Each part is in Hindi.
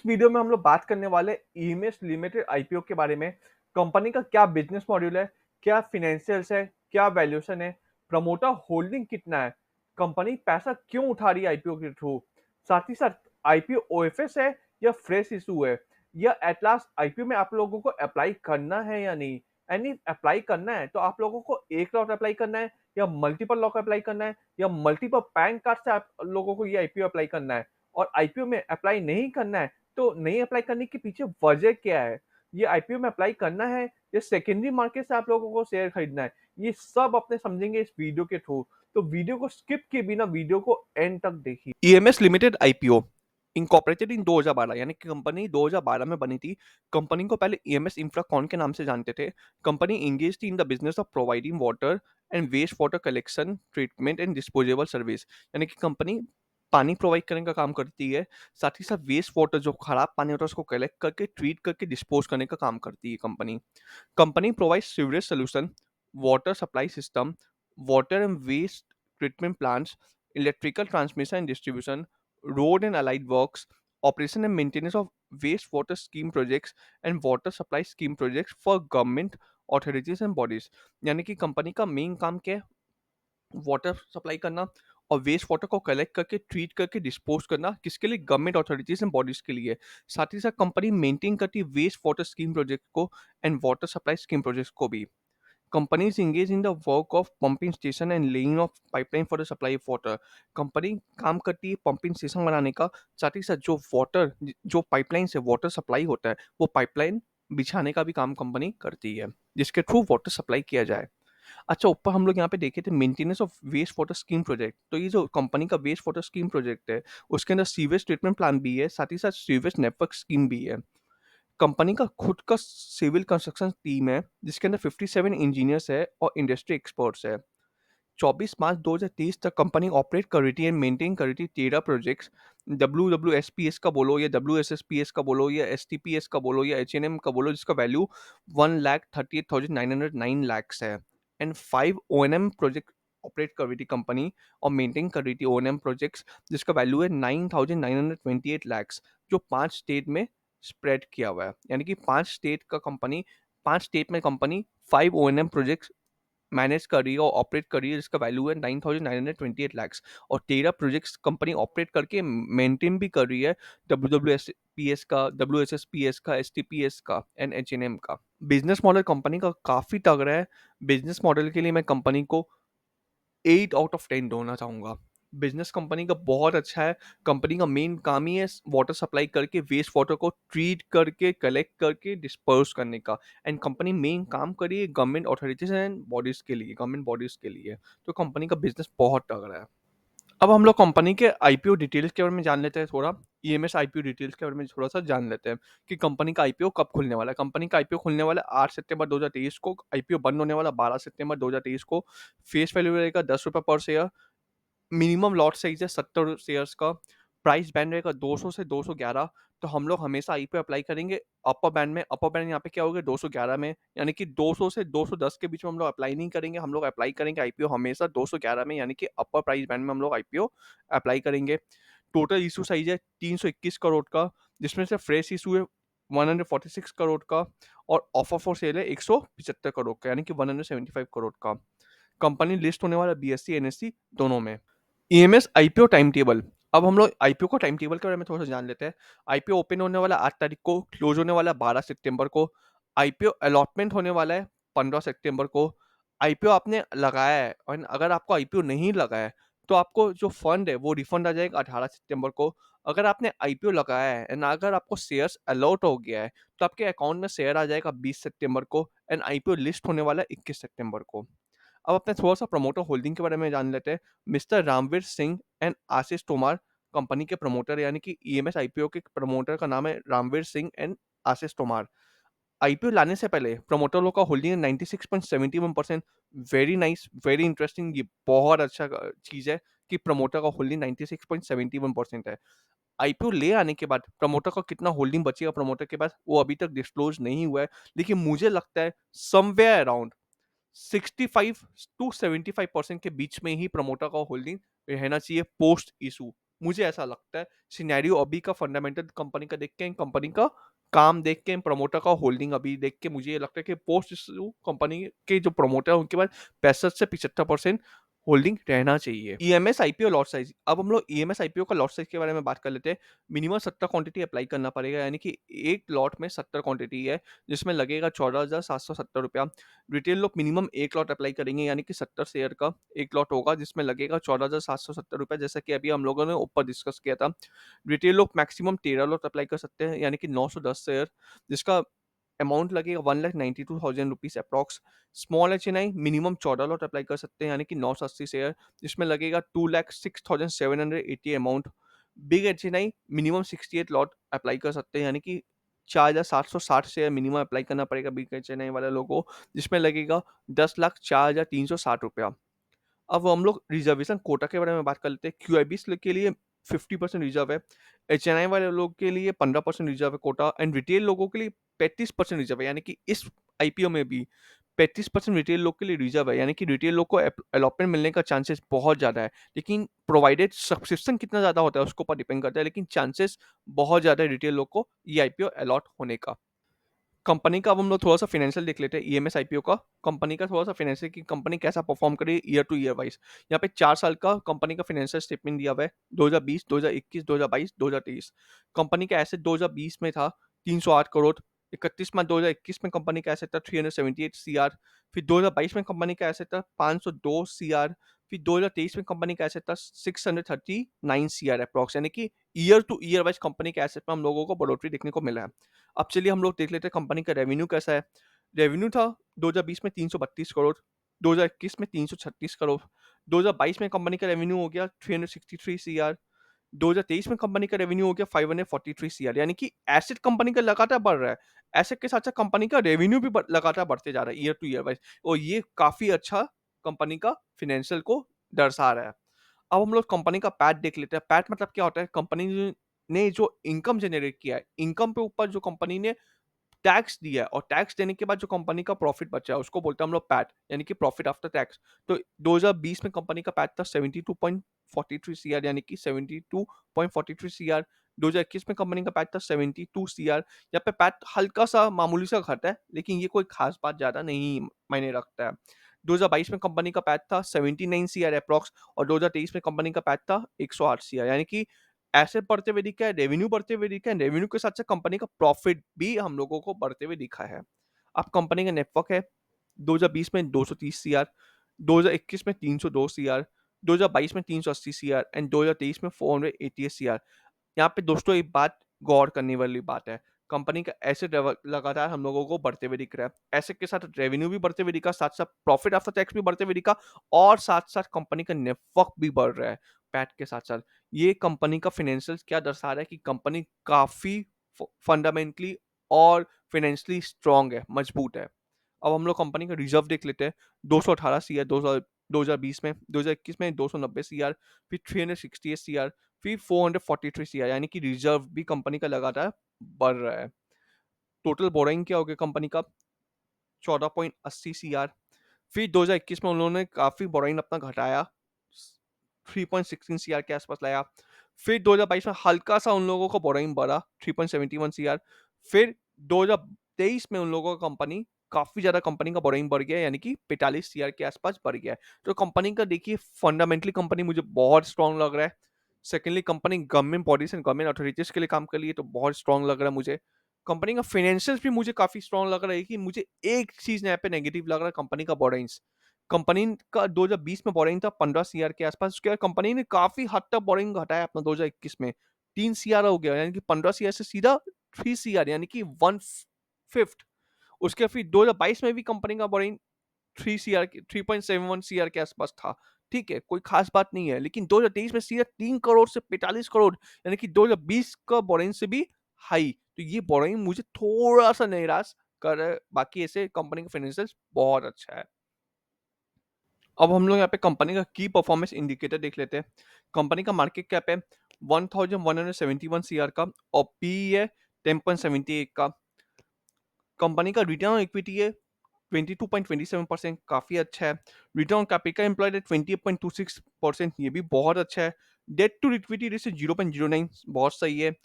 वीडियो में हम लोग बात करने वाले ईएमएस लिमिटेड आईपीओ के बारे में। कंपनी का क्या बिजनेस मॉड्यूल है, क्या फाइनेंशियल्स है, क्या वैल्यूएशन है, प्रमोटर होल्डिंग कितना है, कंपनी पैसा क्यों उठा रही है आईपीओ के थ्रू, साथ ही साथ आईपीओ ओएफएस है या फ्रेश इशू है, या एट लास्ट आईपीओ में आप लोगों को अप्लाई करना है या नहीं। यानी अप्लाई करना है तो आप लोगों को एक लॉट अप्लाई करना है या मल्टीपल लॉट अप्लाई करना है या मल्टीपल पैन कार्ड से आप लोगों को ये आईपीओ अप्लाई करना है। और आईपीओ में अप्लाई नहीं करना है तो नहीं अप्लाई करने के पीछे वजह क्या है? ये आईपीओ में अप्लाई करना है या सेकेंडरी मार्केट से आप लोगों को शेयर खरीदना है? ये सब अपने समझेंगे इस वीडियो के थ्रू। तो वीडियो को स्किप किए बिना वीडियो को एंड तक देखिए। EMS limited IPO incorporated in 2012, यानी कि कंपनी 2012 में बनी थी। कंपनी को पहले ईएमएस इंफ्राकॉन के नाम से जानते थे। कंपनी इंगेज थी in the business of providing water and waste water collection, treatment and disposable service. यानी कि कंपनी पानी प्रोवाइड करने का काम करती है, साथ ही साथ वेस्ट वाटर जो खराब पानी होता है उसको कलेक्ट करके ट्रीट करके डिस्पोज करने का काम करती है company. Company provide sewerage solution, water supply system, water and waste treatment plants, electrical transmission and distribution, road and allied works, operation and maintenance of wastewater scheme projects and water supply scheme projects for government authorities and bodies। यानी कि कंपनी का मेन काम क्या है? वाटर सप्लाई करना और वेस्ट वाटर को कलेक्ट करके ट्रीट करके डिस्पोज करना, किसके लिए? गवर्नमेंट अथॉरिटीज एंड बॉडीज के लिए। साथ ही साथ कंपनी मेंटेन करती है वेस्ट वाटर स्कीम प्रोजेक्ट को and water supply scheme project को भी। Companies engage in the work of pumping station and laying of pipeline for the supply of water। Company काम करती है पंपिंग स्टेशन बनाने का, साथ ही साथ जो वाटर जो पाइपलाइन से वाटर सप्लाई होता है वो पाइपलाइन बिछाने का भी काम कंपनी करती है, जिसके थ्रू वाटर सप्लाई किया जाए। अच्छा, ऊपर हम लोग यहाँ पे देखे थे maintenance of waste water scheme project. तो ये जो कंपनी का वेस्ट वाटर स्कीम प्रोजेक्ट है उसके अंदर सीवेज ट्रीटमेंट प्लान भी है, साथ ही साथ सीवेज नेटवर्क स्कीम भी है। कंपनी का खुद का सिविल कंस्ट्रक्शन टीम है जिसके अंदर 57 इंजीनियर्स है और इंडस्ट्री एक्सपर्ट्स है। 24 मार्च 2023 तक कंपनी ऑपरेट कर रही थी एंड मेंटेन कर रही थी 13 प्रोजेक्ट्स। WWSPS का बोलो या WSSPS का बोलो या STPS का बोलो या HNM का बोलो, जिसका वैल्यू 1,38,909 लैक्स है। एंड 5 ONM प्रोजेक्ट ऑपरेट कर रही थी कंपनी और मेंटेन कर रही थी ONM प्रोजेक्ट्स, जिसका वैल्यू है 9,928 लैक्स, जो 5 स्टेट में स्प्रेड किया हुआ है। यानी कि 5 स्टेट में कंपनी 5 ONM प्रोजेक्ट्स मैनेज कर रही है और ऑपरेट कर रही है, जिसका वैल्यू है 9,928 लैक्स। और 13 प्रोजेक्ट्स कंपनी ऑपरेट करके मेंटेन भी कर रही है, WWSPS का, WSSPS का, STPS का एंड HNM का। बिजनेस मॉडल कंपनी का काफ़ी तगड़ा है। बिजनेस मॉडल के लिए मैं कंपनी को 8 आउट ऑफ 10 देना चाहूँगा। बिजनेस कंपनी का बहुत अच्छा है। कंपनी का मेन काम ही है वाटर सप्लाई करके वेस्ट वाटर को ट्रीट करके कलेक्ट करके डिस्पर्स करने का। एंड कंपनी मेन काम कर रही है गवर्नमेंट अथॉरिटीज एंड बॉडीज के लिए, गवर्नमेंट बॉडीज के लिए। तो कंपनी का बिजनेस बहुत तगड़ा है। अब हम लोग कंपनी के आईपीओ डिटेल्स के बारे में जान लेते हैं थोड़ा। ईएमएस आईपीओ डिटेल्स के बारे में थोड़ा सा जान लेते हैं कि कंपनी का आईपीओ कब खुलने वाला है। कंपनी का आईपीओ खुलने वाला है 8 सितंबर 2023 को। आईपीओ बंद होने वाला 12 सितंबर 2023 को। फेस वैल्यू रहेगा ₹10 पर शेयर। मिनिमम लॉट साइज है 70 शेयर्स का। प्राइस बैंड रहेगा 200 से 211। तो हम लोग हमेशा आई पे अप्लाई करेंगे अपर बैंड में। अपर बैंड यहाँ पे क्या होगा? 211 में, यानी कि 200 से 210 के बीच में हम लोग अप्लाई नहीं करेंगे। हम लोग अप्लाई करेंगे आईपीओ हमेशा 211 में, यानी कि अपर प्राइस बैंड में हम लोग आईपीओ अप्लाई करेंगे। टोटल इशू साइज है 321 करोड़ का, जिसमें से फ्रेश इशू है 146 करोड़ का और ऑफर फॉर सेल है 175 करोड़ का, यानी कि 175 करोड़ का। कंपनी लिस्ट होने वाला बीएससी एनएससी दोनों में। EMS IPO time table. अब हम लोग आईपीओ को टाइम टेबल के बारे में थोड़ा सा जान लेते हैं। आईपीओ ओपन होने वाला 8 तारीख को, क्लोज होने वाला 12 सितंबर को। आईपीओ अलॉटमेंट होने वाला है 15 सितंबर को। आईपीओ आपने लगाया है और अगर आपको आईपीओ नहीं लगा है तो आपको जो फंड है वो रिफंड आ जाएगा 18 सितंबर को। अगर आपने आईपीओ लगाया है एंड अगर आपको शेयर्स अलॉट हो गया है तो आपके अकाउंट में शेयर आ जाएगा 20 सितंबर को। एंड आईपीओ लिस्ट होने वाला है 21 सितंबर को। अब अपने थोड़ा सा प्रमोटर होल्डिंग के बारे में जान लेते हैं। मिस्टर रामवीर सिंह एंड आशीष तोमार कंपनी के प्रमोटर, यानी कि ईएमएस आईपीओ के प्रमोटर का नाम है रामवीर सिंह एंड आशीष तोमार। आईपीओ लाने से पहले प्रमोटर लोग का होल्डिंग है 96.71%। Very nice, very interesting. ये बहुत अच्छा चीज़ है कि प्रमोटर का होल्डिंग 96.71% है। आईपीओ ले आने के बाद प्रमोटर का कितना होल्डिंग बचेगा प्रमोटर के पास वो अभी तक डिस्क्लोज नहीं हुआ है, लेकिन मुझे लगता है समवेयर अराउंड 65 टू 75% के बीच में ही प्रमोटर का होल्डिंग रहना चाहिए पोस्ट इशू। मुझे ऐसा लगता है। सिनेरियो अभी का फंडामेंटल कंपनी का देख के, कंपनी का काम देख के, प्रमोटर का होल्डिंग अभी देख के मुझे ये लगता है कि पोस्ट इश्यू कंपनी के जो प्रमोटर है उनके पास 65 से 75% होल्डिंग रहना चाहिए। ईएमएस आईपीओ लॉट साइज, अब हम लोग ईएमएस आईपीओ का लॉट साइज के बारे में बात कर लेते हैं। मिनिमम 70 क्वांटिटी अप्लाई करना पड़ेगा, यानी कि एक लॉट में 70 क्वांटिटी है जिसमें लगेगा 14,770 रुपया। रिटेल लोग मिनिमम एक लॉट अप्लाई करेंगे, यानी कि 70 शेयर का एक लॉट होगा जिसमें लगेगा 14,770 रुपया, जैसा कि अभी हम लोगों ने ऊपर डिस्कस किया था। रिटेल लोग मैक्सिमम 13 लॉट अप्लाई कर सकते हैं, यानी कि 910 शेयर, जिसका अमाउंट लगेगा 1,92,000 rupees approx. Small H minimum 14 lot apply कर सकते हैं, यानी कि 980 शेयर, जिसमें लगेगा 2,06,780 amount. Big H minimum 68 lot apply कर सकते हैं, यानी कि 4,760 शेयर मिनिमम अप्लाई करना पड़ेगा बिग एच वाले लोगों को, जिसमें लगेगा 10,04,360 रुपया। अब हम लोग रिजर्वेशन कोटा के बारे में बात कर लेते हैं। क्यूआईबीस के लिए 50% रिजर्व है, एचएनआई वाले लोग के लिए 15% रिजर्व है कोटा, एंड रिटेल लोगों के लिए 35% रिजर्व है, यानी कि इस आईपीओ में भी 35% रिटेल लोग के लिए रिजर्व है, यानी कि रिटेल लोग को अलॉटमेंट मिलने का चांसेस बहुत ज़्यादा है। लेकिन प्रोवाइडेड सब्सक्रिप्शन कितना ज़्यादा होता है उसके ऊपर डिपेंड करता है, लेकिन चांसेस बहुत ज़्यादा है रिटेल लोग को ये आईपीओ अलॉट होने का। कंपनी का अब हम लोग थोड़ा सा फाइनेंशियल देख लेते हैं, ईएमएस आईपीओ का। कंपनी का थोड़ा सा फाइनेंशियल कि कंपनी कैसा परफॉर्म करे ईयर टू ईयर वाइज। यहाँ पे 4 साल का कंपनी का फाइनेंशियल स्टेटमेंट दिया हुआ है, 2020, 2021, 2022, 2023। कंपनी का एसेट 2020 में था 308 करोड़। 31 मार्च 2021 में कंपनी का एसेट था 378 सीआर। फिर 2022 में कंपनी का एसेट था 502 सीआर। फिर 2023 में कंपनी का एसेट था 639 सीआर अप्रॉक्स, यानी कि year two year wise company के एसेट में हम लोगों को बढ़ोतरी देखने को मिला है। अब चलिए हम लोग देख लेते हैं कंपनी का रेवेन्यू कैसा है। रेवेन्यू था 2020 में 332 करोड़, 2021 में 336 करोड़, 2022 में कंपनी का रेवेन्यू हो गया 363 सीआर, 2023 में कंपनी का रेवेन्यू हो गया 543 सीआर, यानी कि एसेट कंपनी का लगातार बढ़ रहा है। एसेट के साथ साथ कंपनी का रेवेन्यू भी लगातार बढ़ते जा रहा है ईयर टू ईयर वाइज, और ये काफी अच्छा कंपनी का फिनेंशियल को दर्शा रहा है। अब हम लोग कंपनी का पैट देख लेते हैं। पैट मतलब क्या होता है? कंपनी ने जो इनकम जनरेट किया है, इनकम पे ऊपर जो कंपनी ने टैक्स दिया है और टैक्स देने के बाद जो कंपनी का प्रॉफिट बचा है उसको बोलते हैं हम लोग पैट, यानी कि प्रॉफिट आफ्टर टैक्स। तो 2020 में कंपनी का पैट था 72.43 सीआर, यानी कि 72.43 सीआर। 2021 में कंपनी का पैट था 72 सीआर। यहाँ पे पैट हल्का सा मामूली सा घटा है, लेकिन ये कोई खास बात ज्यादा नहीं मायने रखता है। 2022 में कंपनी का पैट था 79 सीआर अप्रॉक्स, और 2023 में कंपनी का पैट था 108 सीआर, यानी कि ऐसे बढ़ते हुए दिखा है, रेवेन्यू बढ़ते हुए दिखा है, रेवेन्यू के साथ साथ कंपनी का प्रॉफिट भी हम लोगों को बढ़ते हुए दिखा है। अब कंपनी का नेटवर्क है 2020 में 230 सीआर, 2021 में 302 सीआर, 2022 में 380 सीआर एंड 2023 में 488 सीआर। यहाँ पे दोस्तों एक बात गौर करने वाली बात है, कंपनी का एसेट लगातार हम लोगों को बढ़ते हुए दिख रहा है। एसेट के साथ रेवेन्यू भी बढ़ते हुए दिखा, साथ साथ प्रॉफिट आफ्टर टैक्स भी बढ़ते हुए दिखा, और साथ साथ कंपनी का नेटवर्क भी बढ़ रहा है पैट के साथ साथ। ये कंपनी का फाइनेंशियल क्या दर्शा रहा है कि कंपनी काफी फंडामेंटली और फाइनेंशियली स्ट्रांग है, मजबूत है। अब हम लोग कंपनी का रिजर्व देख लेते हैं। 218 सी आर 2020 में, 2021 में 290 सी आर, फिर 368 सी आर, फिर 443 सी आर, यानी कि रिजर्व भी कंपनी का लगातार बढ़ रहा है। टोटल बोरोइंग क्या हो गया कंपनी का? 14.80 सी आर। फिर 2021 में उन्होंने काफी बोरोइंग अपना घटाया, 3.16 सीआर के आसपास लाया। फिर 2022 में हल्का सा उन लोगों का बोरोइंग बढ़ा, 3.71 सीआर। फिर 2023 में उन लोगों का कंपनी काफी ज्यादा कंपनी का बोरोइंग बढ़ गया, यानी कि 45 सीआर के आसपास बढ़ गया है। तो कंपनी का देखिए फंडामेंटली कंपनी मुझे बहुत स्ट्रांग लग रहा है। Secondly company government bodies and government authorities के लिए काम कर रही है, तो बहुत स्ट्रांग लग रहा है मुझे। कंपनी का फाइनेंशियल्स भी मुझे काफी स्ट्रांग लग रहा है, कि मुझे एक चीज यहाँ पे नेगेटिव लग रहा है, कंपनी का बोरोइंग्स। कंपनी का 2020 में बोरिंग था 15 सीआर के आसपास, उसके बाद कंपनी ने काफी हद तक बोरिंग घटाया अपना 2021 में 3 सीआर हो गया, यानी कि 15 सीआर से सीधा 3 सीआर, यानी कि 1/5। उसके फिर 2022 में भी कंपनी का बोरिंग 3 सीआर 3.71 सीआर के आसपास था। ठीक है, कोई खास बात नहीं है, लेकिन 2023 में सीधा 3 करोड़ से 45 करोड़, यानी कि 2020 का बोरिंग से भी हाई। तो ये बोरिंग मुझे थोड़ा सा निराश कर रहा है, बाकी ऐसे कंपनी का फाइनेंशियल बहुत अच्छा है। अब हम लोग यहाँ पे कंपनी का की परफॉर्मेंस इंडिकेटर देख लेते हैं। कंपनी का मार्केट कैप है 1171 सीआर का, और पी है 10.78 का। कंपनी का रिटर्न ऑन इक्विटी है 22.27%, काफी अच्छा है। रिटर्न ऑन कैपिटल एम्प्लॉयड है 28.26%, ये भी बहुत अच्छा है। डेट टू इक्विटी रेशियो 0.09, बहुत सही है।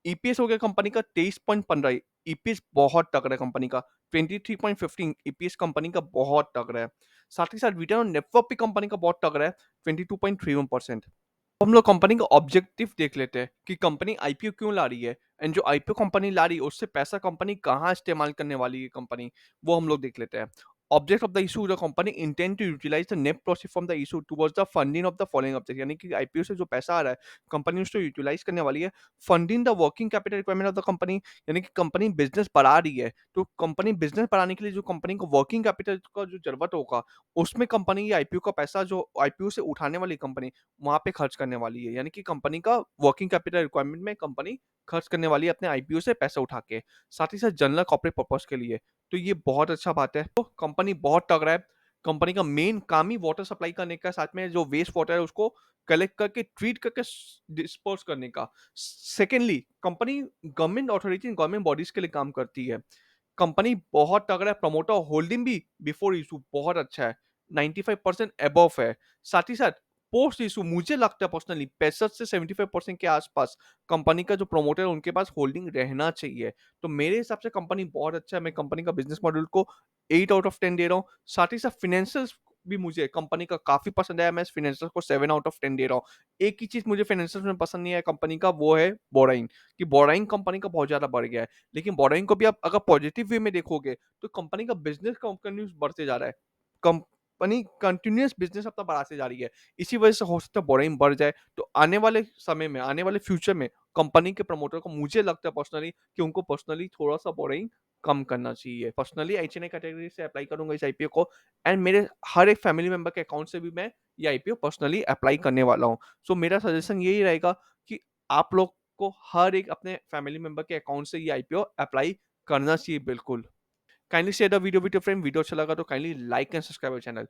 ईपीएस हो गया कंपनी का 23.15, ईपीएस बहुत तगड़ा है कंपनी का। 23.15 ईपीएस कंपनी का बहुत तगड़ा है। साथ ही साथ रिटर्न ऑन नेटवर्क भी कंपनी का बहुत तगड़ा है, 22.31%। हम लोग कंपनी का ऑब्जेक्टिव देख लेते हैं कि कंपनी आईपीओ क्यों ला रही है, एंड जो आईपीओ कंपनी ला रही है उससे पैसा कंपनी कहाँ इस्तेमाल करने वाली है कंपनी, वो हम लोग देख लेते हैं। Object of the issue, the company intend to utilize the net proceed from the issue towards the funding of the following object, यानी कि आईपीओ से जो पैसा आ रहा है कंपनी उसको यूटिलाइज करने वाली है। Funding the working capital requirement of the company, यानी कि कंपनी बिजनेस बढ़ा रही है, तो कंपनी बिजनेस बढ़ाने के लिए जो कंपनी को वर्किंग कैपिटल का जो जरूरत होगा, उसमें कंपनी ये आईपीओ का पैसा जो आईपीओ से उठाने वाली कंपनी वहाँ पे खर्च करने वाली है, यानी कि कंपनी का वर्किंग कैपिटल रिक्वायरमेंट में कंपनी खर्च करने वाली है अपने आईपीओ से पैसा उठा के, साथ ही साथ जनरल कॉर्पोरेट पर्पस के लिए। तो ये बहुत अच्छा बात है। तो कंपनी बहुत तगड़ा है। कंपनी का मेन काम ही वाटर सप्लाई करने का, साथ में जो वेस्ट वाटर है उसको कलेक्ट करके ट्रीट करके डिस्पोज करने का। Secondly, company government authority government bodies के लिए काम करती है। कंपनी बहुत तगड़ा है। प्रमोटर होल्डिंग भी बिफोर इशू बहुत अच्छा है, 95% अबव है। साथ ही साथ पोस्ट इशू मुझे लगता है पर्सनली 65 से 75% के आसपास कंपनी का जो प्रमोटर है उनके पास होल्डिंग रहना चाहिए। तो मेरे हिसाब से कंपनी बहुत अच्छा है। मैं कंपनी का बिजनेस मॉडल को 8 आउट ऑफ 10 दे रहा हूँ। साथ ही साथ फिनेंशियल्स भी मुझे कंपनी का काफी पसंद आया, मैं इस फिनेंशियल्स को 7 आउट ऑफ 10 दे रहा हूँ। एक ही चीज मुझे फाइनेंशियल्स में पसंद नहीं आया कंपनी का, वो है बोराइन, कि बोराइन कंपनी का बहुत ज्यादा बढ़ गया है। लेकिन बोरोइंग को भी आप अगर पॉजिटिव वे में देखोगे तो कंपनी का बिजनेस कंटिन्यूस बढ़ते जा रहा है। कंपनी कंटिन्यूस बिजनेस अपना बढ़ाते जा रही है। इसी वजह से हो सकता है बोरोइंग बढ़ जाए। तो आने वाले समय में, आने वाले फ्यूचर में कंपनी के प्रमोटर को मुझे लगता है पर्सनली कि उनको पर्सनली थोड़ा सा बोरोइंग कम करना चाहिए। पर्सनली एचएनआई कैटेगरी से अप्लाई करूंगा इस आईपीओ को, एंड मेरे हर एक फैमिली मेंबर के अकाउंट से भी मैं ये आईपीओ पर्सनली अप्लाई करने वाला हूँ। सो मेरा सजेशन यही रहेगा कि आप लोग को हर एक अपने फैमिली मेंबर के अकाउंट से ये आईपीओ अप्लाई करना चाहिए बिल्कुल। Kindly share the video with your friend. Video अच्छा लगा तो kindly like and subscribe our channel.